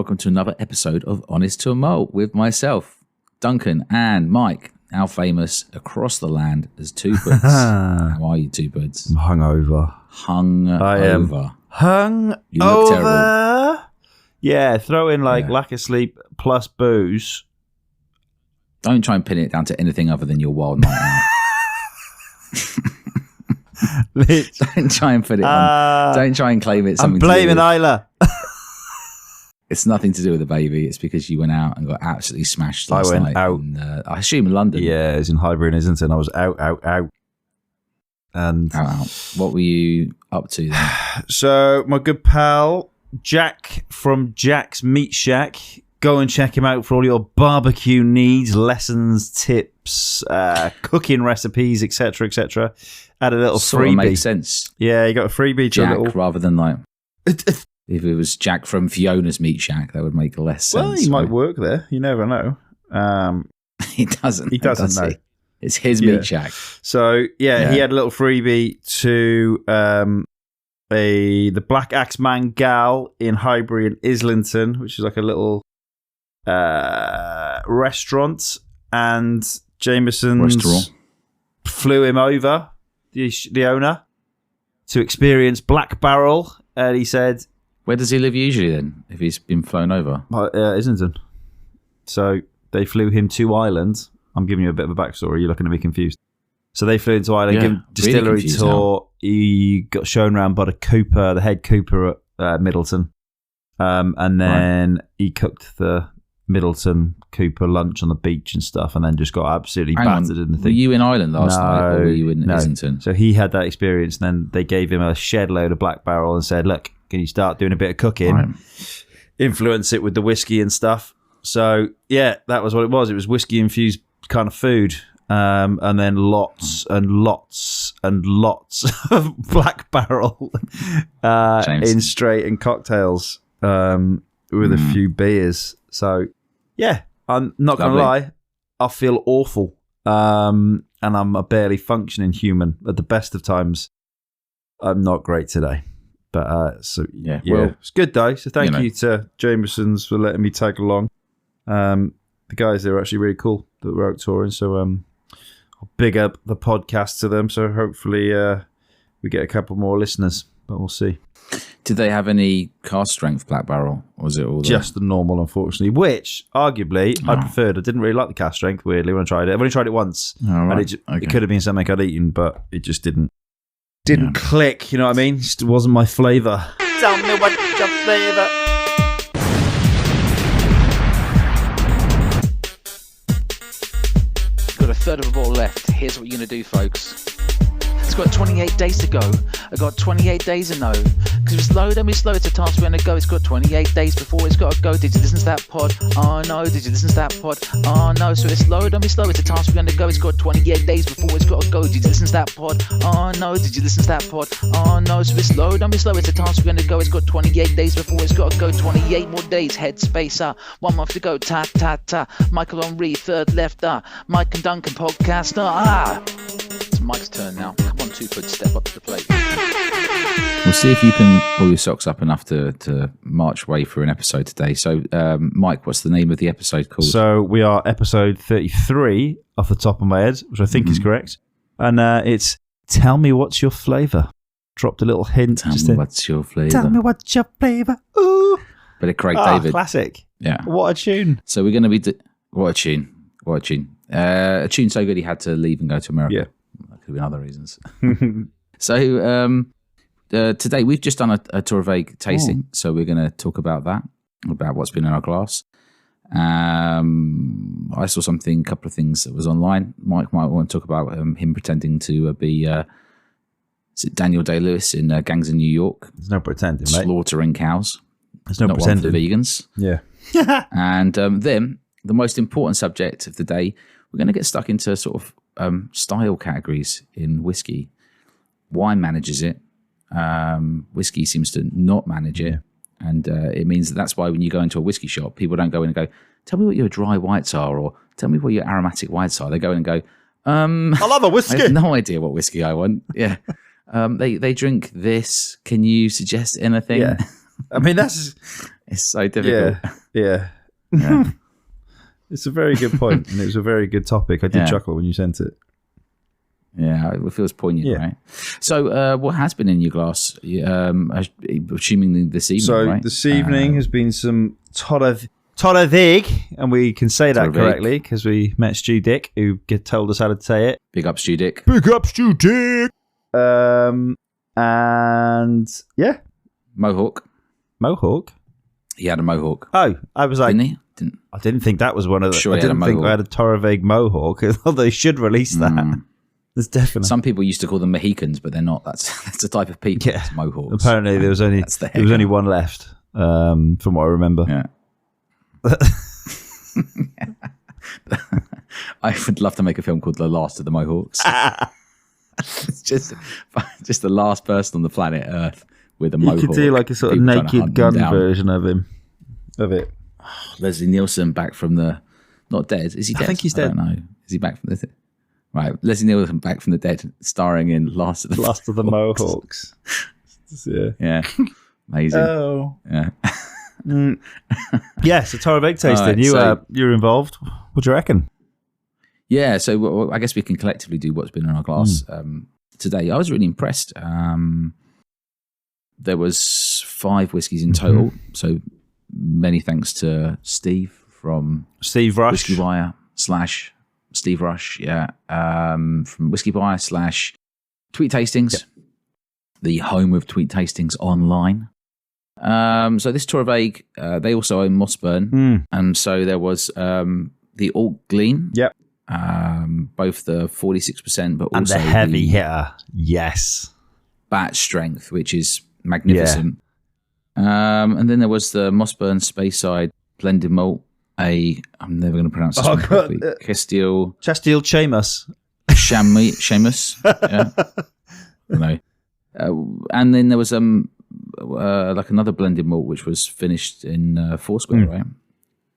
welcome to another episode of Honest to a Malt with myself, Duncan, and Mike, our famous across the land as Two Birds. How are you, Two Birds? I'm hungover. I am hungover. You look terrible. Yeah, throw in lack of sleep plus booze. Don't try and pin it down to anything other than your wild night out. Don't try and put it on. Don't try and claim it. I'm blaming Isla. It's nothing to do with the baby. It's because you went out and got absolutely smashed last night. I went out. In, I assume in London. Yeah, it was in Highbury and Islington. I was out. And out. What were you up to then? So my good pal Jack from Jack's Meat Shack. Go and check him out for all your barbecue needs, lessons, tips, cooking recipes, etc., etc. Had a little sort freebie. Of makes sense. Yeah, you got a freebie. Jack, to rather than like if it was Jack from Fiona's Meat Shack, that would make less sense. Well, he might work there. You never know. He doesn't. He doesn't know. It's his Meat Shack. So yeah, he had a little freebie to the Black Axe Man Gal in Highbury and Islington, which is like a little restaurant, and Jameson's flew him over, the owner, to experience Black Barrel, and he said, where does he live usually then, if he's been flown over? Islington. So they flew him to Ireland. I'm giving you a bit of a backstory. You're looking at me confused. So they flew into Ireland, gave him a distillery tour. Now. He got shown around by the head cooper at Middleton. And then he cooked the Middleton Cooper lunch on the beach and stuff, and then just got absolutely battered in the thing. Were you in Ireland last night, or were you in Islington? So he had that experience, and then they gave him a shed load of Black Barrel and said, look, can you start doing a bit of cooking? Right. Influence it with the whiskey and stuff. So, yeah, that was what it was. It was whiskey-infused kind of food. And then lots and lots and lots of Black Barrel in straight and cocktails with a few beers. So, yeah, I'm not going to lie. I feel awful. And I'm a barely functioning human. At the best of times, I'm not great today. But, well, it's good, though. So thank you to Jameson's for letting me tag along. The guys, they were actually really cool that were out touring. So, I'll big up the podcast to them. So hopefully we get a couple more listeners, but we'll see. Did they have any cask strength Black Barrel? Or was it all just the normal, unfortunately, which arguably I preferred. I didn't really like the cask strength, weirdly, when I tried it. I've only tried it once. Right. And it could have been something I'd eaten, but it just didn't click, you know what I mean? It just wasn't my flavour. Tell me what's your flavour. Got a third of a bottle left. Here's what you're going to do, folks. It's got 28 days to go. I got 28 days to know. Because it's slow, then we slow. It's a task we're going to go. It's got 28 days before it's got to go. Did you listen to that pod? Oh no. Did you listen to that pod? Oh no. So it's slow, then we slow. It's a task we're going to go. It's got 28 days before it's got to go. Did you listen to that pod? Oh no. Did you listen to that pod? Oh no. So it's slow, then we slow. It's a task we're going to go. It's got 28 days before it's got to go. 28 more days. Headspace. 1 month to go. Ta ta ta. Michael Henry, third left. Mike and Duncan podcaster. It's Mike's turn now. Come on, 2 foot, step up to the plate. We'll see if you can pull your socks up enough to march way through an episode today. So, Mike, what's the name of the episode called? So we are episode 33 off the top of my head, which I think is correct. And it's Tell Me What's Your Flavour. Dropped a little hint. Tell me what's your flavour. Tell me what's your flavour. Ooh. Bit of Craig David. Classic. Yeah. What a tune. So we're going to be... What a tune. What a tune. A tune so good he had to leave and go to America. Yeah. That could have been other reasons. So today we've just done a Tour Vague tasting. So we're going to talk about that, about what's been in our glass. I saw a couple of things that was online. Mike might want to talk about him pretending to be is it Daniel Day-Lewis in Gangs in New York. There's no pretending, mate. Slaughtering cows. There's no Not pretending. one for the vegans. Yeah. And then the most important subject of the day, we're going to get stuck into sort of style categories in whiskey. Wine manages it. Whiskey seems to not manage it. And it means that's why when you go into a whiskey shop, people don't go in and go, tell me what your dry whites are, or tell me what your aromatic whites are. They go in and go, I love a whiskey. I have no idea what whiskey I want. Yeah. They drink this. Can you suggest anything? Yeah. I mean, that's It's so difficult. Yeah. Yeah. It's a very good point, and it was a very good topic. I did chuckle when you sent it. Yeah, it feels poignant, right? So, what has been in your glass? Assuming this evening, So right? this evening has been some Torravig, and we can say that Torravig. correctly because we met Stu Dick, who told us how to say it. Big up, Stu Dick. Big up, Stu Dick. And yeah, Mohawk. He had a mohawk. Oh, I was like, Didn't he? I didn't think that was one of the. Sure, I he had a didn't think we mohawk. had a Torravig Mohawk, although they should release that. There's definitely. Some people used to call them Mohicans, but they're not. That's a type of people. Yeah. It's Mohawks. Apparently, there was only one left, from what I remember. Yeah. I would love to make a film called The Last of the Mohawks. It's just the last person on the planet Earth with a mohawk. You could do like a sort of People trying to Naked hunt Gun them down. version of it. Leslie Nielsen back from the not dead. Is he dead? think he's I dead. don't know. Is he back from the right? Leslie Nielsen back from the dead, starring in Last of the Mohawks. Yeah. Yeah, amazing. Oh. Yeah. Yeah, so Torravig tasting. Alright, You were involved. What do you reckon? Yeah, so I guess we can collectively do what's been in our glass today. I was really impressed. There was 5 whiskies in total, so many thanks to Steve from Steve Rush. Whiskey Wire / Steve Rush, from Whiskey Wire / Tweet Tastings, the home of Tweet Tastings online. So this Torravig, they also own Mossburn, and so there was the Alt Glean. Yep. Both the 46%, but And also the heavy hitter. Yes. bat strength, which is magnificent. And then there was the Mossburn Speyside blended malt. I'm never going to pronounce this one correctly. Castile Seamus. Seamus. Yeah. I don't know. And then there was like another blended malt which was finished in Foursquare, right?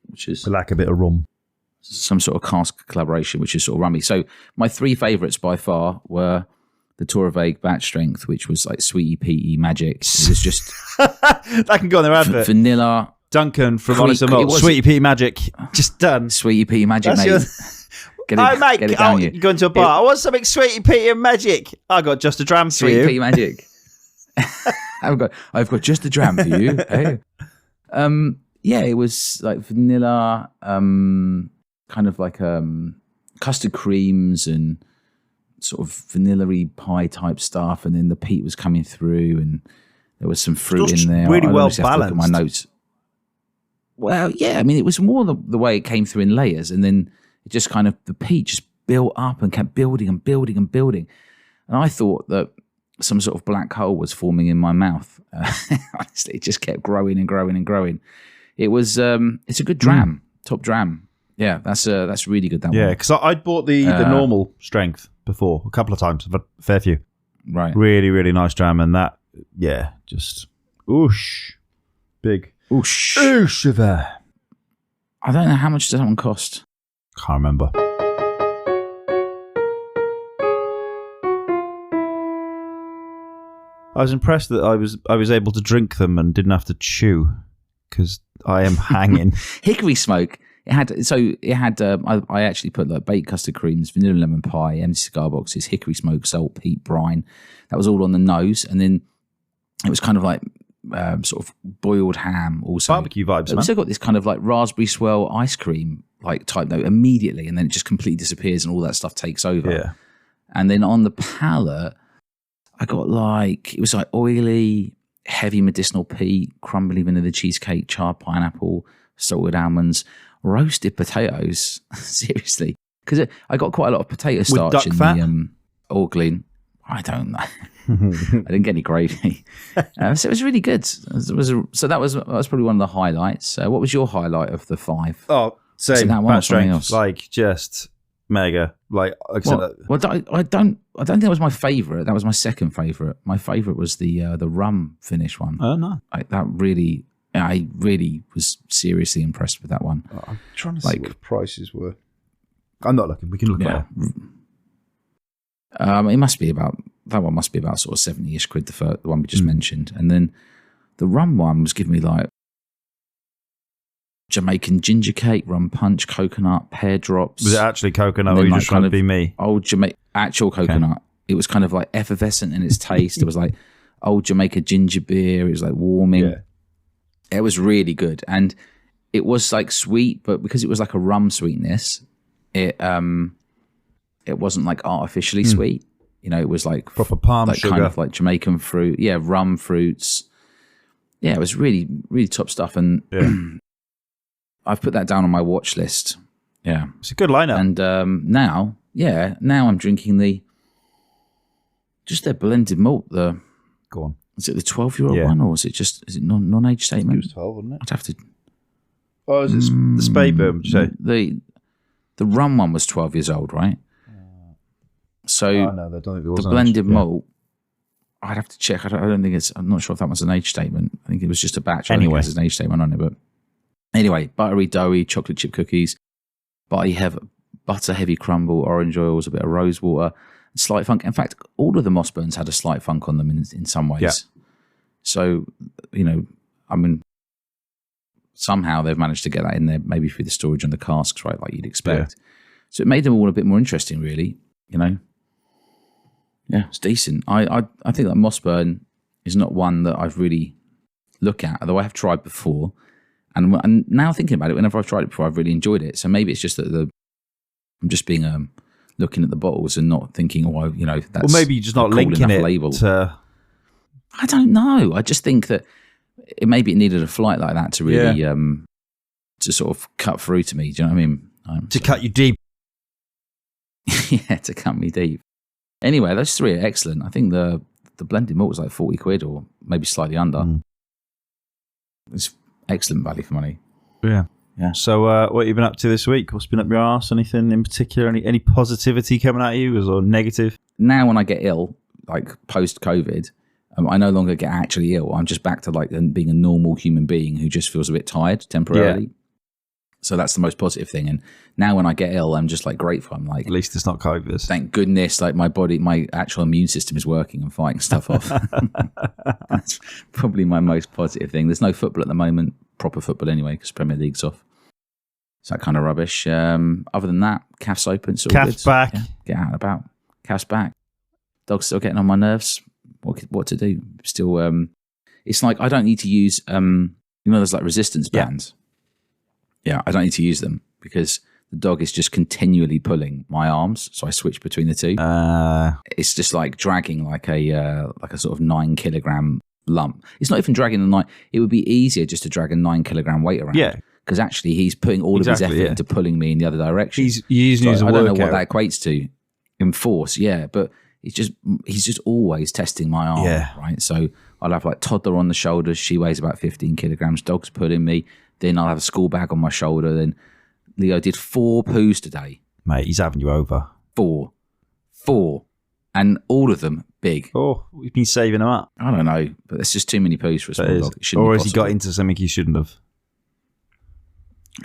Which is Like a bit of rum. some sort of cask collaboration, which is sort of rummy. So my 3 favourites by far were the Torravig batch strength, which was like sweetie peaty magic. It was just That can go on their advert. vanilla. Duncan from Creek. Honest and It Malt. was- Sweetie Pea Magic. Just done. Sweetie peaty magic, That's mate. your- Get it down, you. You go into a bar. I want something Sweetie Pea and Magic. I got just a dram for Sweet you. pea magic. I've got just a dram for you. Hey. Yeah, it was like vanilla, kind of like custard creams and sort of vanilla-y pie type stuff, and then the peat was coming through, and there was some fruit in there. Really I well obviously have to look at balanced. my notes. Well, yeah, I mean, it was more the way it came through in layers, and then it just kind of, the peat just built up and kept building and building and building. And I thought that some sort of black hole was forming in my mouth. Honestly, it just kept growing and growing and growing. It was, it's a good dram, top dram. Yeah, that's really good. That Yeah, one. because I'd bought the normal strength before a couple of times, a fair few. Right. Really, really nice dram, and that, just oosh, big Oosh. oosh of a. I don't know how much does that one cost. Can't remember. I was impressed that I was able to drink them and didn't have to chew because I am hanging. Hickory smoke. It had. I actually put like baked custard creams, vanilla lemon pie, empty cigar boxes, hickory smoke, salt, peat, brine. That was all on the nose, and then it was kind of like sort of boiled ham. Also, Barbecue vibes, It man. also got this kind of like raspberry swirl ice cream like type note immediately, and then it just completely disappears, and all that stuff takes over. Yeah. And then on the palate, I got like, it was like oily, heavy medicinal peat, crumbly vanilla cheesecake, charred pineapple, salted almonds, roasted potatoes. Seriously. Because I got quite a lot of potato starch duck in fat? the Orglean. I don't know. I didn't get any gravy. So it was really good. So that was probably one of the highlights. What was your highlight of the 5? Oh, same. that one or Bat something strength. else? Like, just mega. Like I said, Well, I don't think that was my favourite. That was my second favourite. My favourite was the rum finish one. oh, no. I really was seriously impressed with that one. I'm trying to see what the prices were. I'm not looking. We can look at it. It must be about, that one must be about sort of 70-ish quid, the one we just mentioned. And then the rum one was giving me like Jamaican ginger cake, rum punch, coconut, pear drops. Was it actually coconut, And or then, you like, just trying to kind be of me? Old actual coconut. It was kind of like effervescent in its taste. It was like old Jamaica ginger beer. It was like warming. Yeah. It was really good, and it was like sweet, but because it was like a rum sweetness, it wasn't like artificially sweet. You know, it was like Proper palm like sugar. kind of like Jamaican fruit. Yeah, rum fruits. Yeah, it was really, really top stuff, and I've put that down on my watch list. Yeah, It's a good lineup. and now I'm drinking just their blended malt. Go on. Is it the 12-year-old Yeah. one, or is it non-age statement? It was 12, wasn't it? I'd have to. Oh, is it the Spade Bourbon, did you say? The rum one was 12 years old, right? So Oh, no, I don't think there was the an blended age. Yeah. malt, I'd have to check. I don't think it's. I'm not sure if that was an age statement. I think it was just a batch. I don't think Anyway. there's an age statement on it, but anyway, buttery, doughy, chocolate chip cookies, butter heavy crumble, orange oils, a bit of rose water, slight funk. In fact, all of the Mossburns had a slight funk on them in some ways. Yeah. So, you know, I mean, somehow they've managed to get that in there, maybe through the storage and the casks, right, like you'd expect. So it made them all a bit more interesting, really, you know. Yeah, it's decent. I think that Mossburn is not one that I've really looked at, although I have tried before. And now thinking about it, whenever I've tried it before, I've really enjoyed it. So maybe it's just that I'm just being looking at the bottles and not thinking, oh, you know, that's Well, maybe you're just not cool linking enough it label. to... I don't know. I just think that maybe it needed a flight like that to really to sort of cut through to me. Do you know what I mean? To cut you deep. Yeah, to cut me deep. Anyway, those three are excellent. I think the blended malt was like 40 quid or maybe slightly under. It's excellent value for money. Yeah. Yeah. So what have you been up to this week? What's been up your arse? Anything in particular? Any positivity coming at you or negative? Now when I get ill, like post-COVID, I no longer get actually ill. I'm just back to like being a normal human being who just feels a bit tired temporarily. Yeah. So that's the most positive thing. And now when I get ill, I'm just like grateful. I'm like, At least it's not COVID. thank goodness, like my actual immune system is working and fighting stuff off. That's probably my most positive thing. There's no football at the moment, proper football anyway, because Premier League's off. It's that kind of rubbish. Other than that, calf's open. It's all Calf's good. back. Yeah, get out and about. Calf's back. Dog's still getting on my nerves. What to do? Still, it's like I don't need to use, there's like resistance bands. Yeah, I don't need to use them because the dog is just continually pulling my arms. So I switch between the two. It's just like dragging like a sort of 9 kilogram lump. It's not even dragging the 9. It would be easier just to drag a 9 kilogram weight around. Yeah. Because actually he's putting all of his effort into pulling me in the other direction. He's using his I don't know workout. what that equates to in force. Yeah, but he's just always testing my arm. Yeah. Right. So I'll have like toddler on the shoulders. She weighs about 15 kilograms. Dog's pulling me. Then I'll have a school bag on my shoulder. Then Leo did 4 poos today. Mate, he's having you over. 4. And all of them big. Oh, we've been saving him up. I don't know, but it's just too many poos for a small dog. It shouldn't Or be has he possible. got into something he shouldn't have?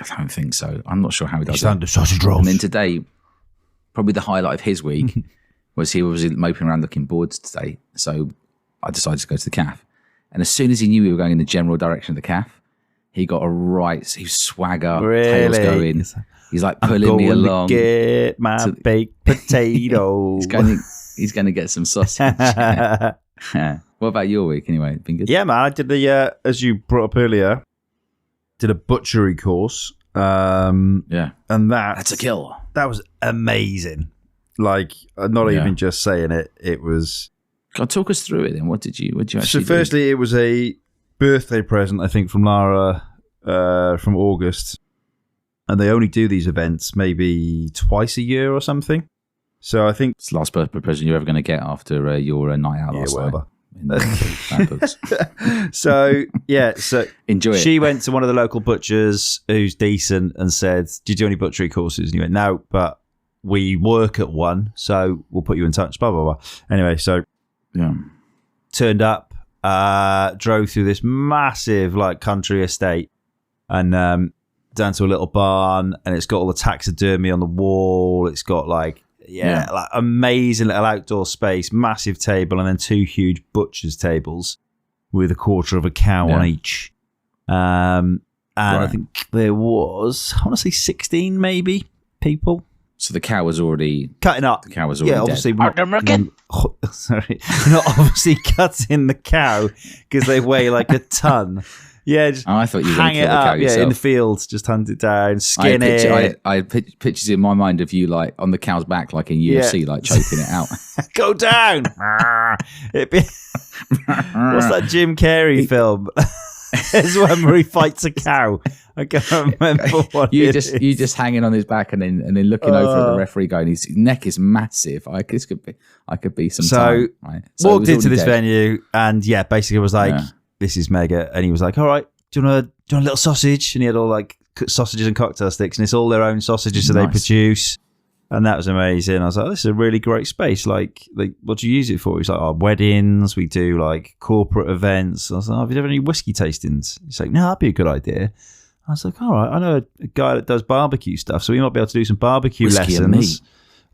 I don't think so. I'm not sure how he does He's it. under sausage rolls. And then today, probably the highlight of his week was he was moping around looking bored today. So I decided to go to the calf. And as soon as he knew we were going in the general direction of the calf, he got he swagger, tails going. He's like pulling me along. To get my baked potato. He's going to get some sausage. Yeah. What about your week anyway? Been good? Yeah, man. I did as you brought up earlier, did a butchery course. Yeah. And That's a kill. That was amazing. Like, not even just saying it. It was. Can I talk us through it then? What did you actually So do? firstly, it was a birthday present, I think, from Lara from August. And they only do these events maybe twice a year or something. So I think... It's the last birthday present you're ever going to get after your night out last night. In the books. So, yeah. So enjoy it. She went to one of the local butchers who's decent and said, do you do any butchery courses? And he went, no, but we work at one, so we'll put you in touch, blah, blah, blah. Anyway, so turned up, drove through this massive like country estate and down to a little barn, and it's got all the taxidermy on the wall. It's got like amazing little outdoor space, massive table, and then 2 huge butcher's tables with a quarter of a cow on each. And I think there was, I want to say 16 maybe people. So the cow was already cutting up. The cow was already obviously dead. Sorry, we're not obviously cutting the cow because they weigh like a ton. Yeah, just I thought you were hang kill it the cow up. yourself. Yeah, in the fields, just hunt it down, skin it. I had pictures in my mind of you like on the cow's back, like in UFC, like choking it out. Go down. What's that Jim Carrey film? It's one where he fights a cow. I can't remember what you just hanging on his back and then looking over at the referee going, his neck is massive. I could be some time. Right? So walked into this venue and basically was like, this is mega. And he was like, all right, do you want a little sausage? And he had all like sausages and cocktail sticks, and it's all their own sausages that they produce. And that was amazing. I was like, this is a really great space. Like, what do you use it for? He's like, weddings. We do like corporate events. I was like, have you ever had any whiskey tastings? He's like, no, that'd be a good idea. I was like, all right, I know a guy that does barbecue stuff, so we might be able to do some barbecue lessons.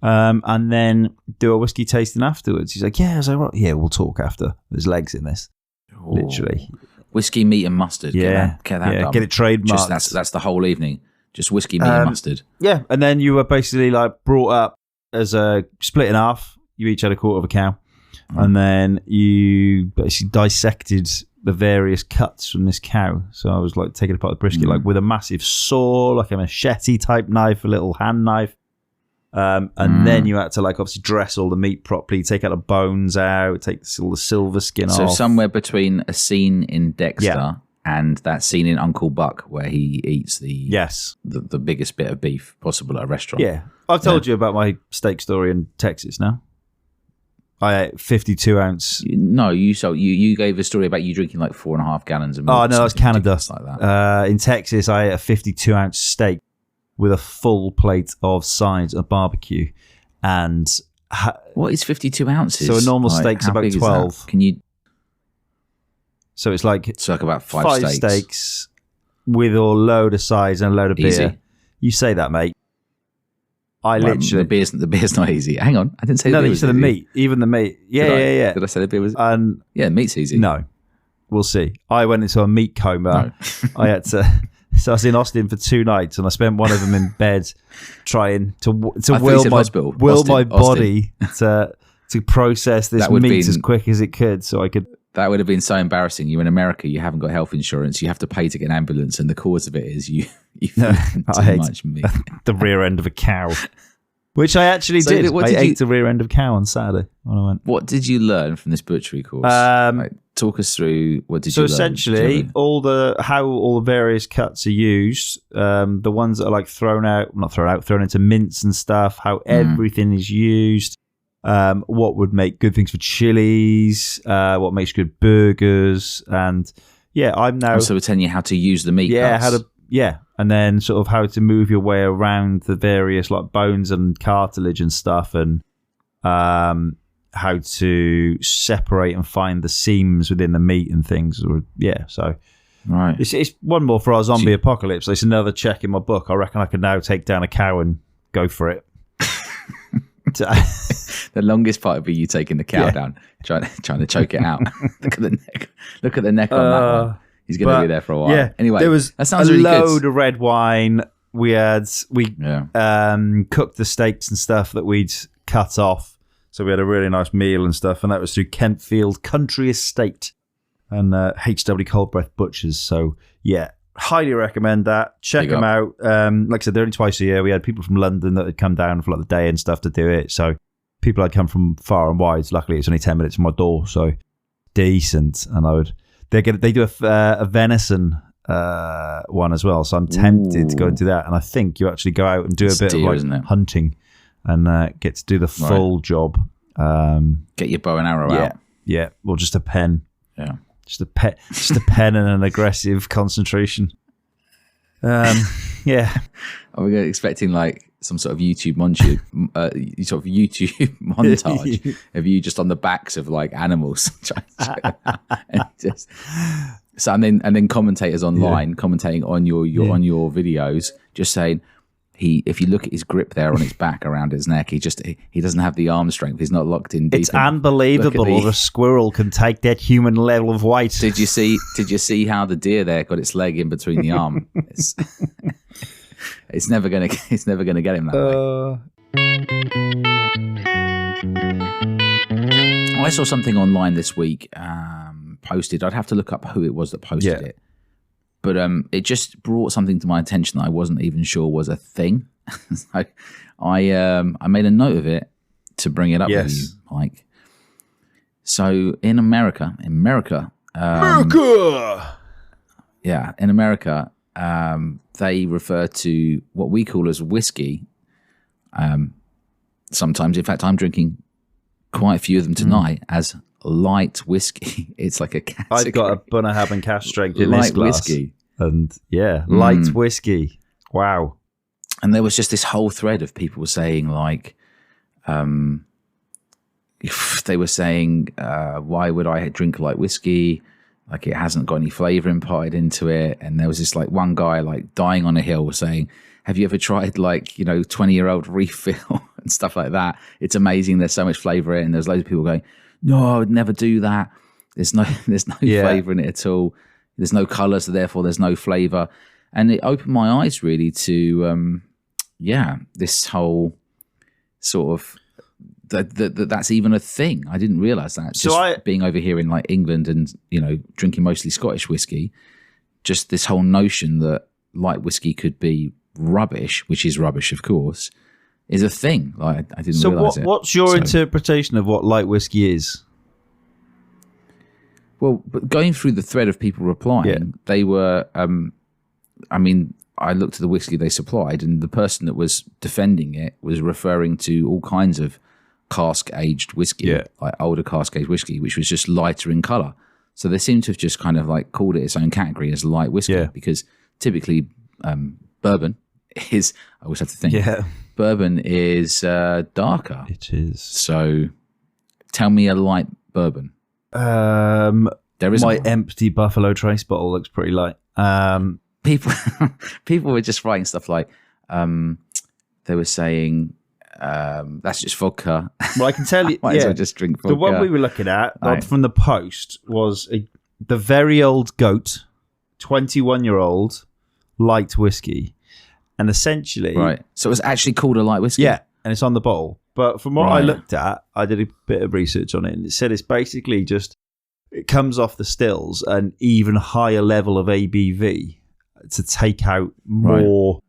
And then do a whiskey tasting afterwards. He's like, yeah. I was like, right, yeah, we'll talk after. There's legs in this. Ooh. Literally. Whiskey, meat and mustard. Yeah. Get that done. Get it trademarked. That's the whole evening. Just whiskey, meat and mustard. Yeah, and then you were basically like brought up as a split in half. You each had a quarter of a cow. And then you basically dissected the various cuts from this cow. So I was like taking apart the brisket like with a massive saw, like a machete type knife, a little hand knife. And then you had to like obviously dress all the meat properly, take out the bones out, take all the silver skin off. So somewhere between a scene in Dexter and that scene in Uncle Buck where he eats the biggest bit of beef possible at a restaurant. Yeah. I've told you about my steak story in Texas now. I ate 52 ounce. No, you gave a story about you drinking like 4.5 gallons of milk. Oh, no, that's Canada. Like that. In Texas, I ate a 52 ounce steak with a full plate of sides of barbecue. And what is 52 ounces? So a normal steak's about 12. Can you? So it's like about five steaks with a load of sides and a load of beer. You say that, mate. Literally the beer's not easy. Hang on, I didn't say the beer was the easy. meat, even the meat. Yeah. Did I say the beer was? Yeah, meat's easy. No, we'll see. I went into a meat coma. No. I had to. So I was in Austin for 2 nights, and I spent one of them in bed trying to will my body to process this meat as quick as it could, so I could. That would have been so embarrassing. You're in America, you haven't got health insurance, you have to pay to get an ambulance, and the cause of it is you too much meat. The rear end of a cow, which I actually did. I ate the rear end of a cow on Saturday when I went. What did you learn from this butchery course? Talk us through what did you learn? So essentially, how all the various cuts are used, the ones that are like thrown into mince and stuff, how everything is used. What would make good things for chilies, what makes good burgers, and I'm now also telling you how to use the meat cuts. And then sort of how to move your way around the various like bones and cartilage and stuff, and how to separate and find the seams within the meat and things. So right, it's one more for our zombie apocalypse. It's another check in my book. I reckon I could now take down a cow and go for it. The longest part would be you taking the cow down, trying to choke it out. Look at the neck. Look at the neck on that one. He's going to be there for a while. Yeah. Anyway, there was that sounds a really load good. of red wine. We cooked the steaks and stuff that we'd cut off. So we had a really nice meal and stuff, and that was through Kentfield Country Estate and H.W. Coldbreath Butchers. So highly recommend that. Check them out. Like I said, they're only twice a year. We had people from London that had come down for like the day and stuff to do it. So people had come from far and wide. Luckily, it's only 10 minutes from my door, so decent. And they do a venison one as well. So I'm tempted to go and do that. And I think you actually go out and do a bit of like hunting and get to do the full job. Get your bow and arrow out. Yeah, or just a pen. Yeah. Just a pen and an aggressive concentration. Are we expecting like some sort of YouTube montage, montage of you just on the backs of like animals, and then commentators online commentating on your videos, just saying, if you look at his grip there on his back around his neck, he doesn't have the arm strength. He's not locked in deep. It's unbelievable a squirrel can take that human level of weight. Did you see how the deer there got its leg in between the arm? It's never gonna get him that way. I saw something online this week posted. I'd have to look up who it was that posted it. But it just brought something to my attention that I wasn't even sure was a thing. So I made a note of it to bring it up with you, Mike. So in America, they refer to what we call as whiskey. Sometimes, in fact, I'm drinking quite a few of them tonight as light whiskey. It's like a category. I've got a Bunnahabhain and cask strength in this glass. Whiskey. And light whiskey. Wow. And there was just this whole thread of people saying like, they were saying, why would I drink light whiskey? Like it hasn't got any flavor imparted into it. And there was this like one guy like dying on a hill saying, have you ever tried like, 20-year-old refill and stuff like that? It's amazing. There's so much flavor in it. And there's loads of people going, no, I would never do that. There's no flavor in it at all. There's no color, so therefore there's no flavor. And it opened my eyes really to, this whole sort of that's even a thing. I didn't realize that. Just being over here in like England and drinking mostly Scottish whiskey, just this whole notion that light whiskey could be rubbish, which is rubbish, of course, is a thing. Like I didn't realize it. So what's your interpretation of what light whiskey is? Well, but going through the thread of people replying, they were, I looked at the whiskey they supplied, and the person that was defending it was referring to all kinds of cask-aged whiskey, like older cask-aged whiskey, which was just lighter in colour. So they seem to have just kind of like called it its own category as light whiskey, because typically bourbon is, I always have to think, bourbon is darker. It is. So tell me a light bourbon. There is my empty Buffalo Trace bottle looks pretty light. People were just writing stuff like they were saying that's just vodka. Well, I can tell you, might as well just drink vodka. The one we were looking at from the post was the Very Old Goat 21-year-old light whiskey, and essentially, so it was actually called a light whiskey. Yeah, and it's on the bottle. But from what I looked at, I did a bit of research on it, and it said it's basically just, it comes off the stills an even higher level of ABV to take out more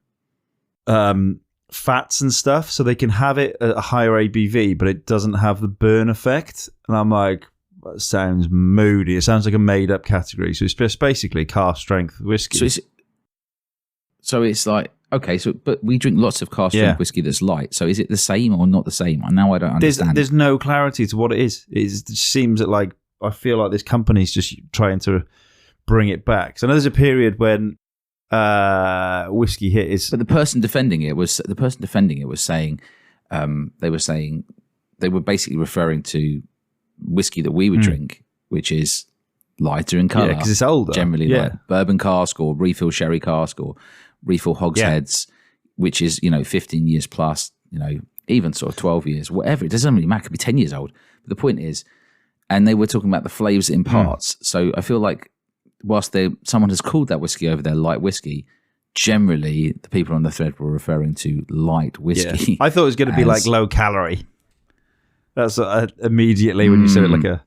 fats and stuff, so they can have it at a higher ABV, but it doesn't have the burn effect. And I'm like, that sounds moody. It sounds like a made-up category. So it's just basically cask strength whiskey. So it's like, okay, but we drink lots of cask strength whiskey that's light. So is it the same or not the same? Now I don't understand. There's no clarity to what it is. It just seems that like, I feel like this company's just trying to bring it back. So I know there's a period when whiskey hit is. But the person defending it was saying, they were basically referring to whiskey that we would drink, which is lighter in colour. Yeah, because it's older. Generally, like bourbon cask or refill sherry cask or refill hogsheads, which is 15 years plus, even sort of 12 years, whatever. It doesn't really matter. It could be 10 years old. But the point is, and they were talking about the flavours in parts. So I feel like whilst someone has called that whiskey over there light whiskey, generally the people on the thread were referring to light whiskey. Yeah. I thought it was going to be like low calorie. That's immediately when you said it, like a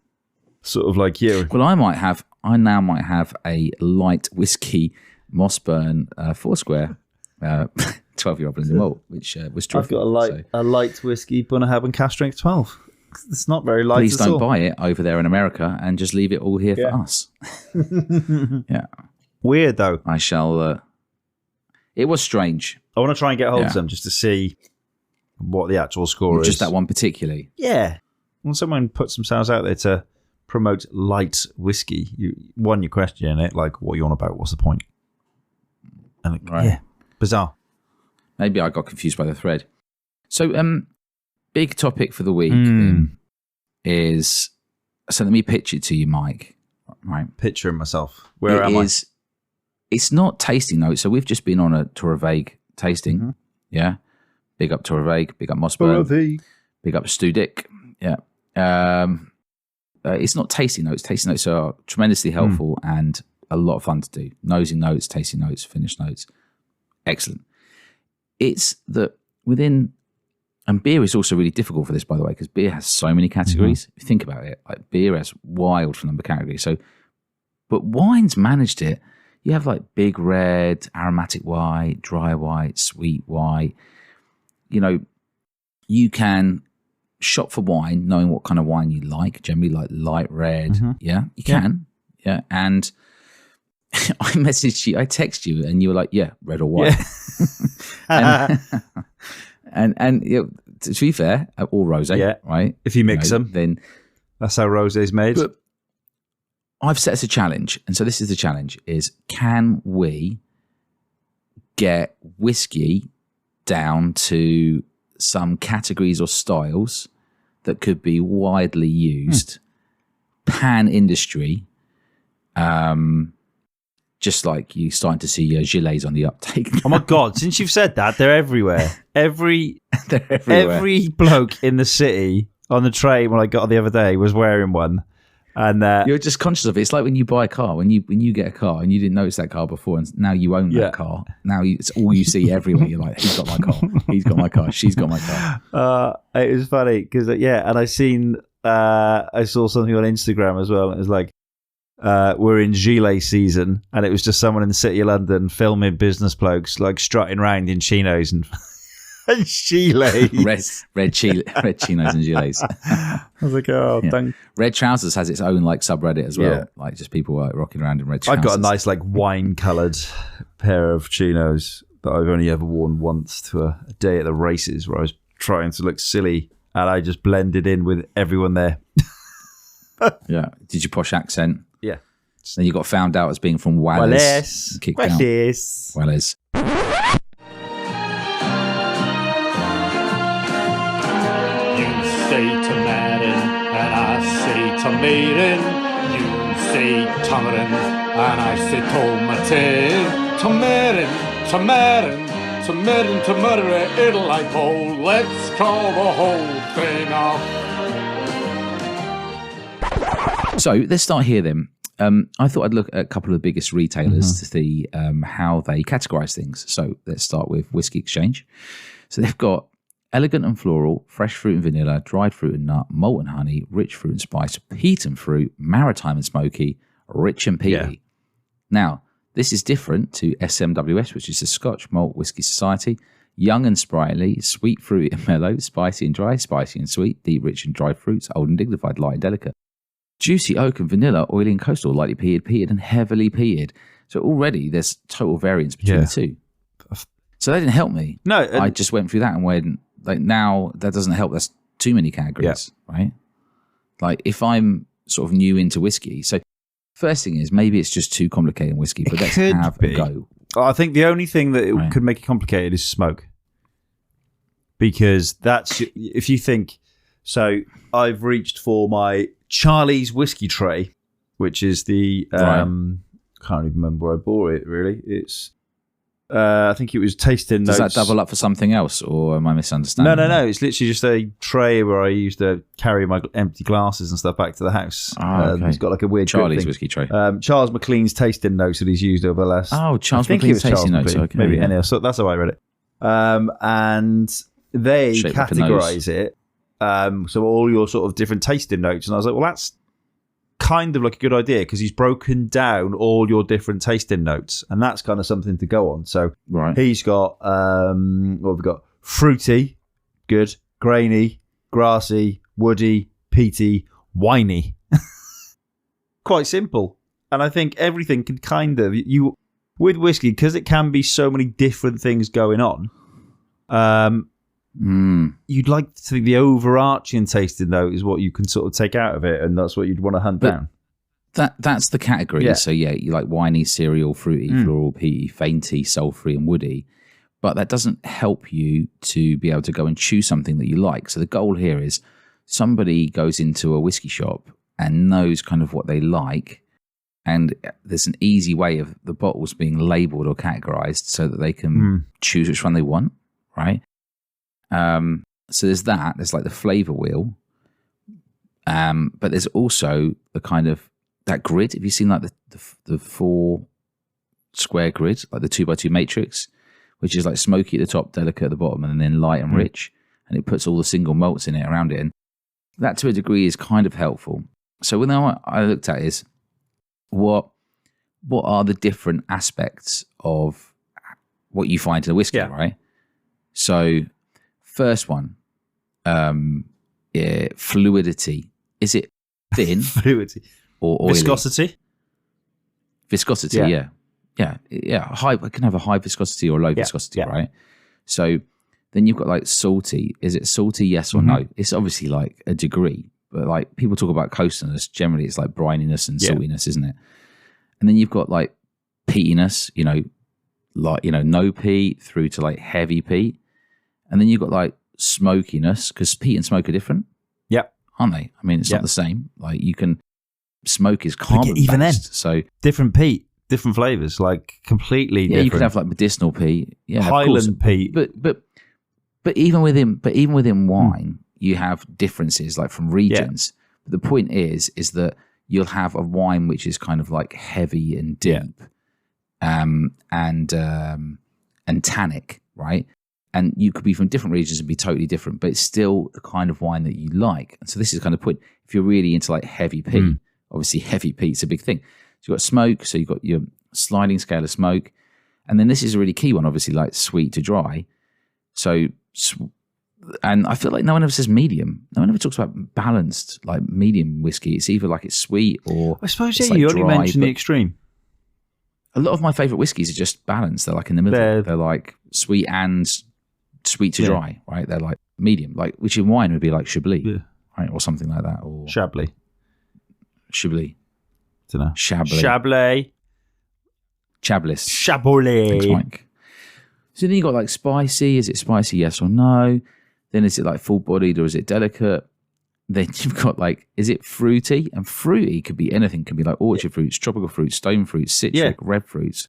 sort of like Well, I now might have a light whiskey Mossburn Foursquare 12-year-old blended malt, which was terrific. I've got a light whiskey Bunnahabhain cask strength 12. It's not very light. Please don't buy it over there in America and just leave it all here for us. Yeah. Weird though. I shall. It was strange. I want to try and get hold of them just to see what the actual score is. Just that one particularly. Yeah. When someone puts themselves out there to promote light whiskey, you question it, like, what are you on about? What's the point? And bizarre. Maybe I got confused by the thread. So, big topic for the week is, so let me pitch it to you, Mike. Right, picturing myself. Where am I? It's not tasting notes. So we've just been on a tour of vague tasting. Yeah. Big up Torreveg, big up Mossberg, big up Stu Dick. Yeah. It's not tasty notes. Tasty notes are tremendously helpful and a lot of fun to do. Nosing notes, tasting notes, finished notes. Excellent. It's that within, and beer is also really difficult for this, by the way, because beer has so many categories. If you think about it, like beer has wild for number categories. So, but wine's managed it. You have like big red, aromatic white, dry white, sweet white. You know, you can shop for wine knowing what kind of wine you like, generally like light red. Yeah, you can. Yeah. And I messaged you, I text you, and you were like, yeah, red or white. Yeah. and you know, to be fair, or rosé, right? If you mix them, then that's how rosé is made. But I've set us a challenge, and so this is the challenge: is can we get whiskey down to some categories or styles that could be widely used, pan industry, just like you starting to see gilets on the uptake. Oh my God, since you've said that, they're everywhere. They're everywhere. Every bloke in the city on the train when I got the other day was wearing one. And you're just conscious of it. It's like when you buy a car, when you get a car and you didn't notice that car before, and now you own that car. Now it's all you see everywhere. You're like, he's got my car, he's got my car, she's got my car. It was funny because and I saw something on Instagram as well. And it was like, we're in gilet season, and it was just someone in the city of London filming business blokes like strutting around in chinos and gilets. red chinos and gilets. I was like, thank. Red trousers has its own like subreddit as well. Like just people like rocking around in red trousers. I've got a nice like wine coloured pair of chinos that I've only ever worn once to a day at the races where I was trying to look silly, and I just blended in with everyone there. Yeah. Did your posh accent? Yeah. Then you got found out as being from Wales. Wales. Say tomatin, and I say tomatin. You say tamarin, and I say tomatin. Tomatin, it'll like oh, let's call the whole thing off. So let's start here then. I thought I'd look at a couple of the biggest retailers to see how they categorize things. So let's start with Whiskey Exchange. So they've got elegant and floral, fresh fruit and vanilla, dried fruit and nut, malt and honey, rich fruit and spice, peat and fruit, maritime and smoky, rich and peaty. Yeah. Now, this is different to SMWS, which is the Scotch Malt Whisky Society. Young and sprightly, sweet, fruity and mellow, spicy and dry, spicy and sweet, deep, rich and dried fruits, old and dignified, light and delicate. Juicy oak and vanilla, oily and coastal, lightly peated and heavily peated. So already there's total variance between the two. So that didn't help me. No. I just went through that and went, like, now that doesn't help. That's too many categories, right? Like if I'm sort of new into whiskey. So first thing is maybe it's just too complicated in whiskey, but let's have a go. I think the only thing that could make it complicated is smoke. Because that's, if you think, so I've reached for my Charlie's whiskey tray, which is the, can't even remember where I bought it really. It's, I think it was tasting notes. Does that double up for something else, or am I misunderstanding? No. It's literally just a tray where I used to carry my empty glasses and stuff back to the house. Okay. It's got like a weird Charlie's whiskey tray. Charles McLean's tasting notes that he's used over the last. Oh, Charles McLean's tasting notes. Okay, maybe anyhow. So that's how I read it. And they categorize it. So all your sort of different tasting notes, and I was like, well, that's kind of like a good idea because he's broken down all your different tasting notes, and that's kind of something to go on. So he's got what have we got? Fruity, good, grainy, grassy, woody, peaty, winey. Quite simple. And I think everything can kind of with whiskey, because it can be so many different things going on. You'd like to think the overarching tasting note is what you can sort of take out of it, and that's what you'd want to hunt down. That's the category. Yeah. So you like winey, cereal, fruity, floral, peaty, fainty, sulphury, and woody. But that doesn't help you to be able to go and choose something that you like. So the goal here is somebody goes into a whiskey shop and knows kind of what they like, and there's an easy way of the bottles being labelled or categorized so that they can choose which one they want. right? So there's that. There's like the flavor wheel, but there's also the kind of that grid. Have you seen like the 4 square grid, like the 2x2 matrix, which is like smoky at the top, delicate at the bottom, and then light and rich, and it puts all the single malts in it around it, and that to a degree is kind of helpful. So when I looked at is what are the different aspects of what you find in a whiskey, right? So first one, fluidity. Is it thin? Fluidity. Or oily? Viscosity, yeah. High. It can have a high viscosity or low viscosity, right? So then you've got like salty. Is it salty? Yes or no? It's obviously like a degree, but like people talk about coastiness. Generally, it's like brininess and saltiness, isn't it? And then you've got like peatiness. No peat through to like heavy peat, and then you've got like smokiness, because peat and smoke are different. Yep, aren't they? I mean, it's not the same. Like you can. Smoke is carbon based, even then, so different peat, different flavors, like completely different. You could have like medicinal peat, Highland peat, but even within wine, you have differences like from regions. But the point is that you'll have a wine which is kind of like heavy and deep, and tannic, right? And you could be from different regions and be totally different, but it's still the kind of wine that you like. And so this is kind of the point. If you're really into like heavy peat. Obviously, heavy peat's a big thing. So you've got smoke, so you've got your sliding scale of smoke. And then this is a really key one, obviously, like sweet to dry. So, and I feel like no one ever says medium. No one ever talks about balanced, like medium whiskey. It's either like it's sweet or I suppose, it's like you only dry, mentioned the extreme. A lot of my favourite whiskies are just balanced. They're like in the middle. They're like sweet and sweet to dry, right? They're like medium, like which in wine would be like Chablis, right? Or something like that. Or Chablis. Don't know. Chablis. Thanks, Mike. So then you got like spicy. Is it spicy? Yes or no? Then is it like full bodied or is it delicate? Then you've got like, is it fruity? And fruity could be anything. Could be like orchard fruits, tropical fruits, stone fruits, citric, red fruits.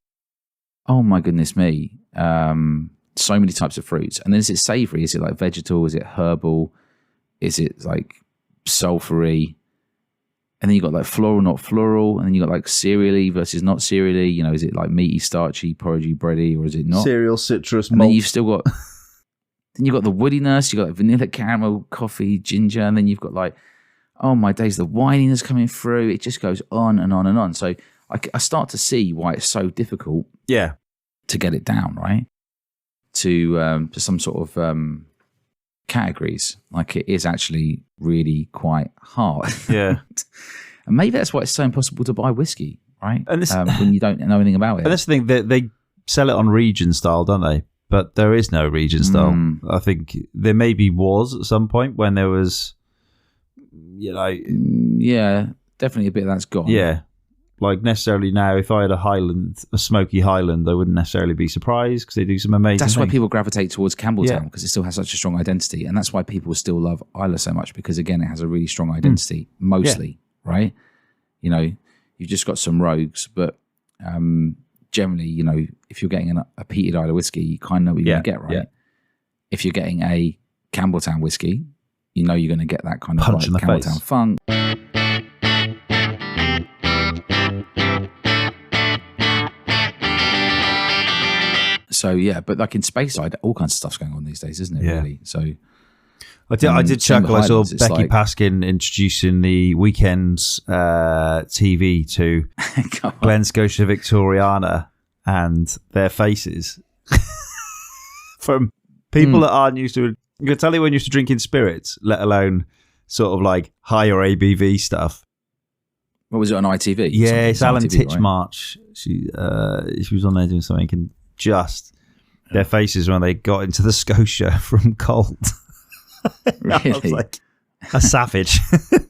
Oh my goodness me! So many types of fruits. And then is it savory? Is it like vegetal? Is it herbal? Is it like sulfury? And then you got like floral, not floral. And then you got like cereally versus not cereally. Is it like meaty, starchy, porridgey, bready, or is it not? Cereal, citrus, and malt. then you've still got, then you've got the woodiness. You've got like vanilla, caramel, coffee, ginger. And then you've got like, oh my days, the wininess coming through. It just goes on and on and on. So I start to see why it's so difficult to get it down, right? To some sort of categories. Like it is actually really quite hard. Yeah. And maybe that's why it's so impossible to buy whiskey, right? And this, when you don't know anything about it. And that's the thing, they sell it on region style, don't they? But there is no region style. I think there maybe was at some point when there was, yeah, definitely a bit of that's gone. Yeah. Like necessarily now, if I had a smoky Highland, I wouldn't necessarily be surprised because they do some amazing That's things. why people gravitate towards Campbelltown because it still has such a strong identity. And that's why people still love Islay so much because, again, it has a really strong identity, mostly, right? You've just got some rogues, but generally, if you're getting a peated Islay whiskey, you kind of know what you're going to get, right? Yeah. If you're getting a Campbelltown whiskey, you're going to get that kind of punch in the Campbelltown face. funk. So yeah, but like in Speyside, all kinds of stuff's going on these days, isn't it? Really. So I did chuckle. I saw Becky like, Paskin introducing the weekend's TV to Glen Scotia Victoriana and their faces from people that aren't used to. You can tell anyone used to drinking spirits, let alone sort of like higher ABV stuff. What was it on ITV? Yeah, it's Alan Titchmarsh. Right? She was on there doing something and just their faces when they got into the Scotia from Colt. Really? I was like, a savage.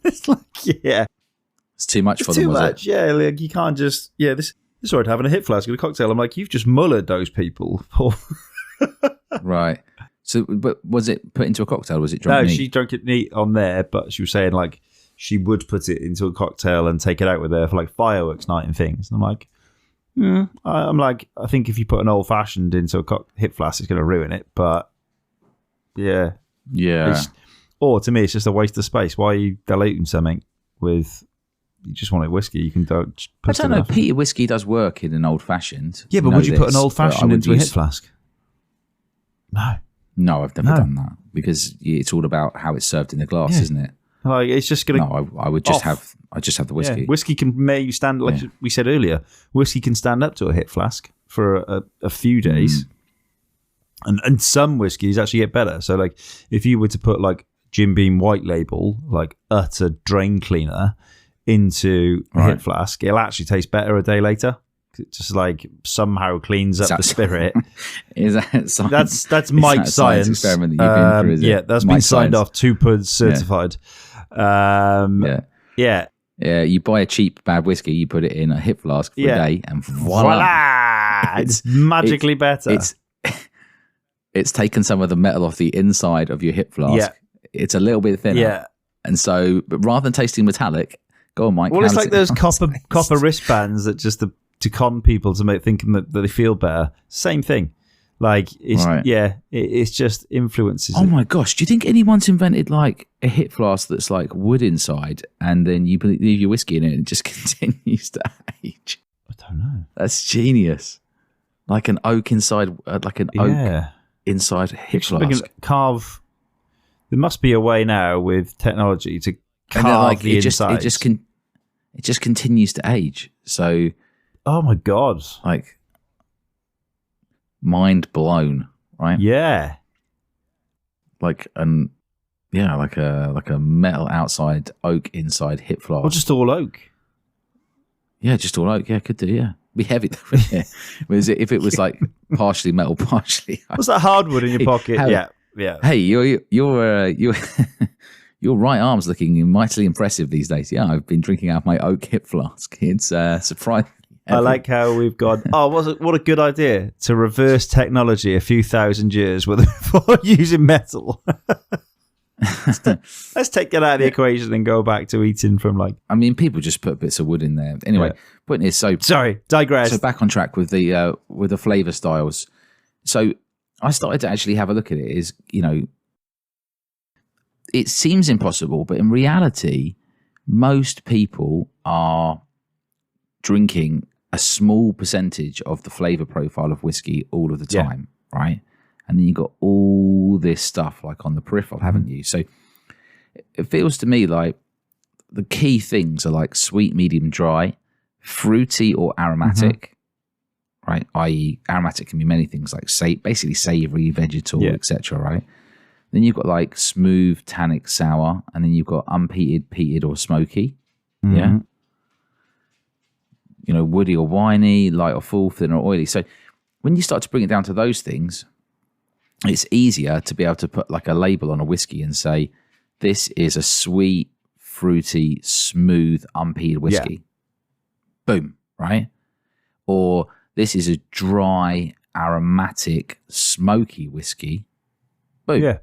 It's like, it's too much for them. Too much, yeah. Like you can't just, this is right having a hit flask and a cocktail. I'm like, you've just mullered those people. Right. So, but was it put into a cocktail? Or was it drunk? No, neat? she drank it neat on there, but she was saying like she would put it into a cocktail and take it out with her for like fireworks night and things. And I'm like, I think if you put an old fashioned into a hip flask, it's going to ruin it. But Yeah. Yeah. Or to me, it's just a waste of space. Why are you diluting something with? You just want a whiskey. You can just I put don't know. enough. Peated whiskey does work in an old fashioned. Yeah, but would you put an old fashioned into a hip flask? No. No, I've never done that because it's all about how it's served in the glass, isn't it? Like it's just gonna. No, I would just have. I just have the whiskey. Yeah. Whiskey can maybe stand like we said earlier. Whiskey can stand up to a hip flask for a few days, and some whiskeys actually get better. So like if you were to put like Jim Beam White Label, like utter drain cleaner, into a hip flask, it'll actually taste better a day later. It just like somehow cleans up the spirit. Is that science? That's Mike Science experiment that you've been through. Is it? That's Mike been signed Science. off 2 PUDs certified. Yeah. You buy a cheap bad whiskey, you put it in a hip flask for a day, and voila! It's magically better. It's taken some of the metal off the inside of your hip flask. Yeah. It's a little bit thinner. Yeah. And so, but rather than tasting metallic, go on, Mike. Well, it's like those copper wristbands that just to con people to make thinking that they feel better. Same thing. Like, it's, it's just influences. Oh my gosh. Do you think anyone's invented like a hip flask that's like wood inside and then you leave your whiskey in it and it just continues to age? I don't know. That's genius. Like an oak inside, oak inside hip flask. Carve. There must be a way now with technology to carve the insides. It just continues to age. So, oh my god, like mind blown, right? Yeah, like a metal outside, oak inside hip flask. Or just all oak. Yeah, just all oak. Yeah, could do. Yeah, be heavy though. Yeah. Whereas if it was like partially metal, partially oak. What's that hardwood in your pocket? Yeah. Hey, your right arm's looking mightily impressive these days. Yeah, I've been drinking out of my oak hip flask. It's surprising. I like how we've gone. Oh, what a good idea to reverse technology a few thousand years before using metal. Let's take that out of the equation and go back to eating from like. I mean, people just put bits of wood in there. Anyway, point is, digress. So back on track with the flavor styles. So I started to actually have a look at it. Is it seems impossible, but in reality, most people are drinking a small percentage of the flavor profile of whiskey all of the time, right? And then you've got all this stuff like on the peripheral, haven't you? So it feels to me like the key things are like sweet, medium, dry, fruity or aromatic, right? I.e. aromatic can be many things like basically savory, vegetal, etc., right? Then you've got like smooth, tannic, sour, and then you've got unpeated, peated or smoky, yeah? Woody or winey, light or full, thin or oily. So when you start to bring it down to those things, it's easier to be able to put like a label on a whiskey and say, this is a sweet, fruity, smooth, unpeated whiskey. Boom, right? Or this is a dry, aromatic, smoky whiskey. Boom. Yeah.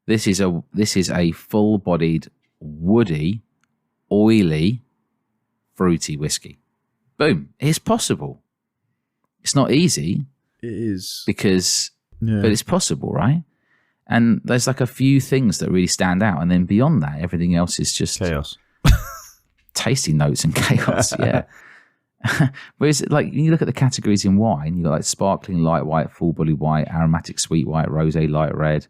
This is a full-bodied, woody, oily, fruity whiskey. Boom. It's possible. It's not easy. It is. But it's possible, right? And there's like a few things that really stand out. And then beyond that, everything else is just chaos. Tasting notes and chaos, yeah. Whereas like you look at the categories in wine, you've got like sparkling light white, full body white, aromatic sweet white, rosé light red,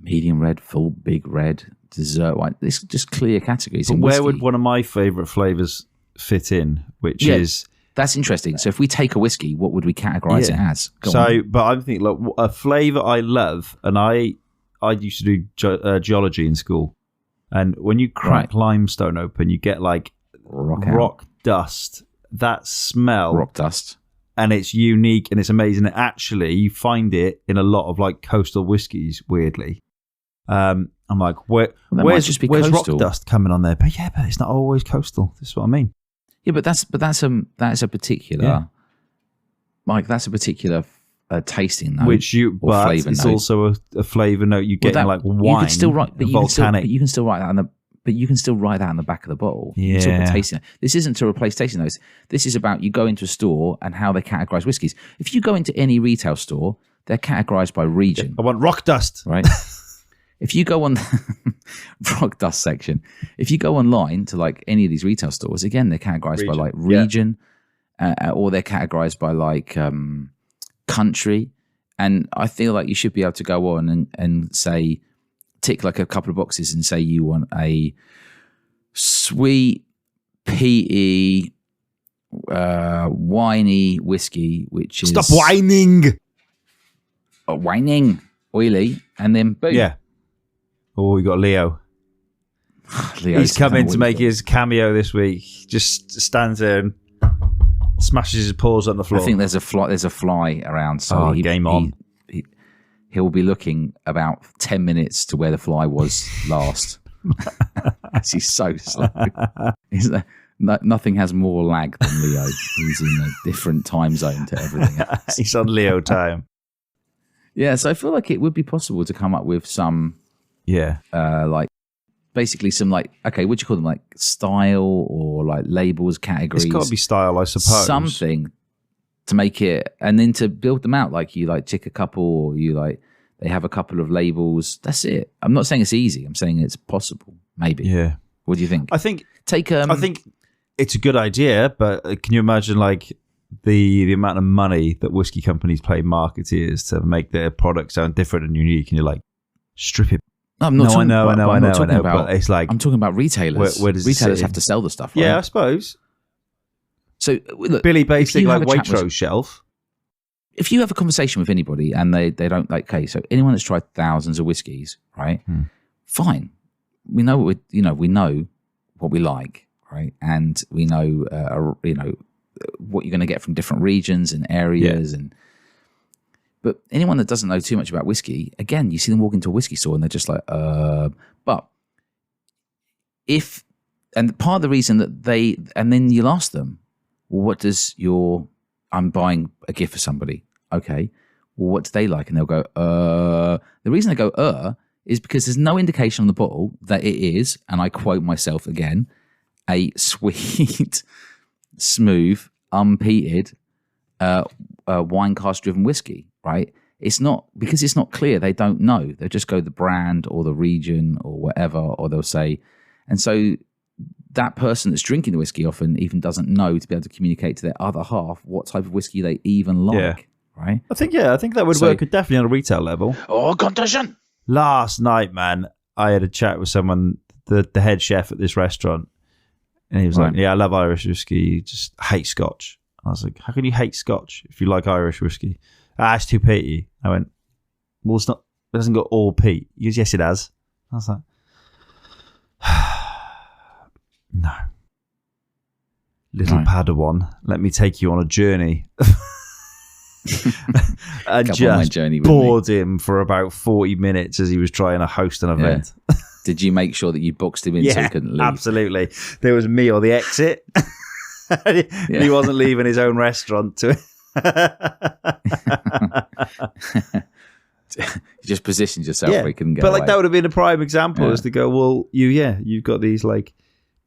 medium red, full big red, dessert white. It's just clear categories. But in where whiskey. would one of my favourite flavours fit in? Which is that's interesting. So if we take a whiskey, what would we categorise it as? Go on. But I'm thinking like a flavour I love, and I used to do geology in school, and when you crack limestone open, you get like rock dust. That smell, rock dust, and it's unique and it's amazing. Actually, you find it in a lot of like coastal whiskies. Weirdly, I'm like, where's rock dust coming on there? But it's not always coastal. That's what I mean. Yeah, but that's a particular, like that's a particular tasting note, but it's also a flavour note you get in like wine. You could still write, but volcanic. you can still write that on the. But you can still write that on the back of the bottle. Yeah. Still put tasting. This isn't to replace tasting notes. This is about you go into a store and how they categorize whiskies. If you go into any retail store, they're categorized by region. I want rock dust. Right. If you go on the rock dust section, if you go online to like any of these retail stores, again, they're categorized by like region, or they're categorized by like country. And I feel like you should be able to go on and say, tick like a couple of boxes and say you want a sweet, peaty, winey whiskey, which is... Stop whining! Whining, oily, and then boom. Yeah. Oh, we got Leo. He's coming to make his cameo this week. Just stands there and smashes his paws on the floor. I think there's a fly around, so game on. He'll be looking about 10 minutes to where the fly was last. He's so slow. Nothing has more lag than Leo. He's in a different time zone to everything else. He's on Leo time. Yeah, so I feel like it would be possible to come up with some, like basically some like, okay, what do you call them? Like style or like labels, categories. It's got to be style, I suppose. Something to make it, and then to build them out. Like you like tick a couple, or you like they have a couple of labels. That's it. I'm not saying it's easy. I'm saying it's possible. Maybe. Yeah. What do you think? I think I think it's a good idea, but can you imagine like the amount of money that whiskey companies pay marketeers to make their products sound different and unique, and you're like, strip it. I know, but it's like I'm talking about retailers. Where does retailers have to sell the stuff, right? Yeah, I suppose. So look, Billy Basic like Waitrose shelf. If you have a conversation with anybody and they don't like, okay, so anyone that's tried thousands of whiskies, right? Fine, we know what we know what we like, right? And we know what you're going to get from different regions and areas, but anyone that doesn't know too much about whiskey, again, you see them walk into a whiskey store and they're just like, but and part of the reason that and then you'll ask them, well, what does I'm buying a gift for somebody. Okay. Well, what do they like? And they'll go, the reason they go, is because there's no indication on the bottle that it is, and I quote myself again, a sweet, smooth, unpeated, wine cask driven whiskey, right? It's not, because it's not clear, they don't know. They'll just go the brand or the region or whatever, or they'll say, and so that person that's drinking the whiskey often even doesn't know to be able to communicate to their other half what type of whiskey they even like, right? I think that would work definitely on a retail level. Oh, competition! Last night, man, I had a chat with someone, the head chef at this restaurant, and he was like, yeah, I love Irish whiskey, just hate Scotch. I was like, how can you hate Scotch if you like Irish whiskey? It's too peaty. I went, well, it hasn't got all peat. He goes, yes, it has. I was like, no. Little Padawan, let me take you on a journey. I just bored him for about 40 minutes as he was trying to host an event. Yeah. Did you make sure that you boxed him in so he couldn't leave? Absolutely. There was me or the exit. He wasn't leaving his own restaurant to You just positioned yourself where you couldn't get away. Like that would have been a prime example is to go, well, you've got these like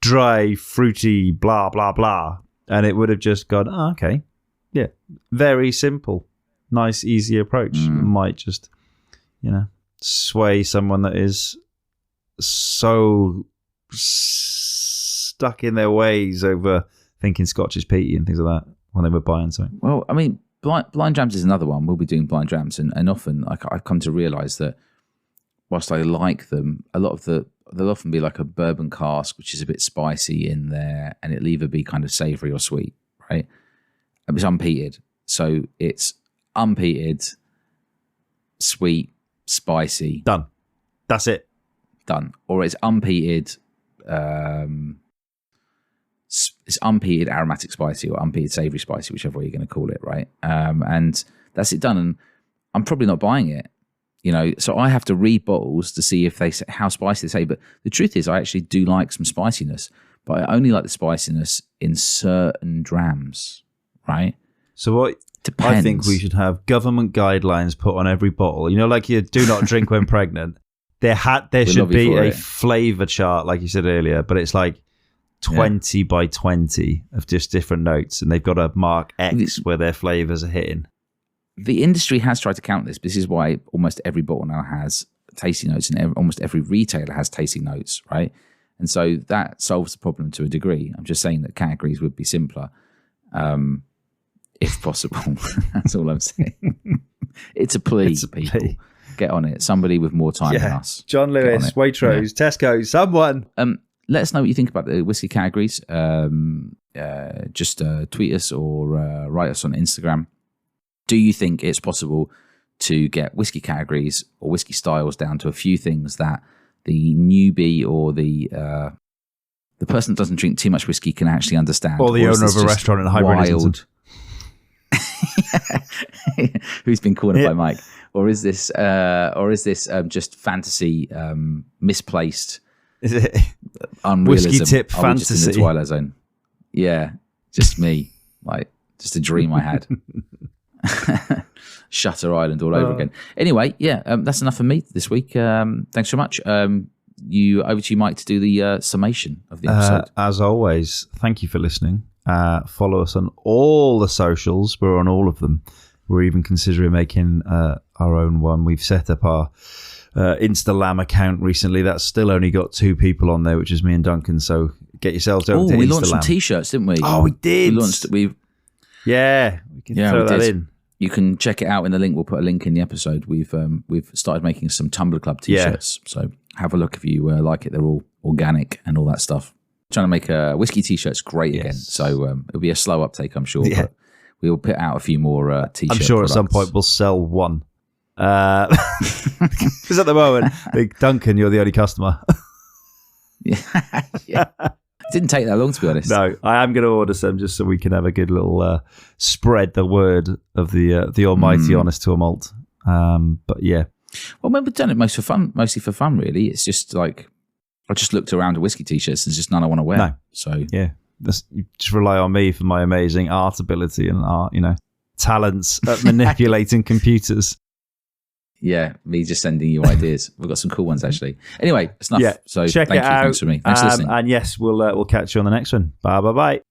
dry, fruity, blah, blah, blah. And it would have just gone, oh, okay. Yeah. Very simple. Nice, easy approach. Might just, sway someone that is so stuck in their ways over thinking Scotch is peaty and things like that when they were buying something. Well, I mean, blind jams is another one. We'll be doing blind jams, and often I've come to realise that whilst I like them, a lot of there'll often be like a bourbon cask which is a bit spicy in there, and it'll either be kind of savoury or sweet, right? It's unpeated, so it's unpeated, sweet, spicy. Done. That's it. Done. Or it's unpeated. It's unpeated aromatic spicy or unpeated savoury spicy, whichever way you're going to call it, right? And that's it done. And I'm probably not buying it, So I have to read bottles to see if they say how spicy they say. But the truth is, I actually do like some spiciness, but I only like the spiciness in certain drams, right? So what? Depends. I think we should have government guidelines put on every bottle. Like you do not drink when pregnant. There should be a flavour chart, like you said earlier, but it's like 20 by 20 of just different notes, and they've got to mark X where their flavours are hitting. the industry has tried to count this. This is why almost every bottle now has tasting notes, and almost every retailer has tasting notes, right? And so that solves the problem to a degree. I'm just saying that categories would be simpler, if possible. That's all I'm saying. It's a plea, people. Get on it. Somebody with more time than us. John Lewis, Waitrose, Tesco, someone. Let us know what you think about the whiskey categories. Just tweet us or write us on Instagram. Do you think it's possible to get whiskey categories or whiskey styles down to a few things that the newbie or the person that doesn't drink too much whiskey can actually understand? Or the owner of a restaurant in Highbury, who's been cornered by Mike? Or is this just fantasy, misplaced? Is it unrealism? Whiskey tip Are we just fantasy? in the Twilight Zone. Yeah, just me, like just a dream I had. Shutter Island all over again. Anyway, that's enough for me this week. Thanks so much. Over to you, Mike, to do the summation of the episode. As always, thank you for listening. Follow us on all the socials. We're on all of them. We're even considering making our own one. We've set up our Instagram account recently. That's still only got 2 people on there, which is me and Duncan. So get yourselves over to we Instagram. launched some t-shirts, didn't we? Oh, we did. We can throw that in. You can check it out in the link. We'll put a link in the episode. We've started making some Tumblr Club t-shirts. So have a look if you like it. They're all organic and all that stuff. Trying to make whiskey t-shirts great again. So it'll be a slow uptake, I'm sure. Yeah. But we'll put out a few more t-shirts. I'm sure products. At some point we'll sell one. Because at the moment, Duncan, you're the only customer. yeah. It didn't take that long, to be honest. No, I am going to order some just so we can have a good little spread the word of the almighty honest to a malt. But yeah. Well, we've done it mostly for fun, really. It's just like, I just looked around at whiskey t-shirts and there's just none I want to wear. No. So yeah, you just rely on me for my amazing art ability and talents at manipulating computers. Yeah, me just sending you ideas. We've got some cool ones, actually. Anyway, it's enough. Yeah, so check thank it you. out. Thanks for me. Thanks for listening. And yes, we'll catch you on the next one. Bye.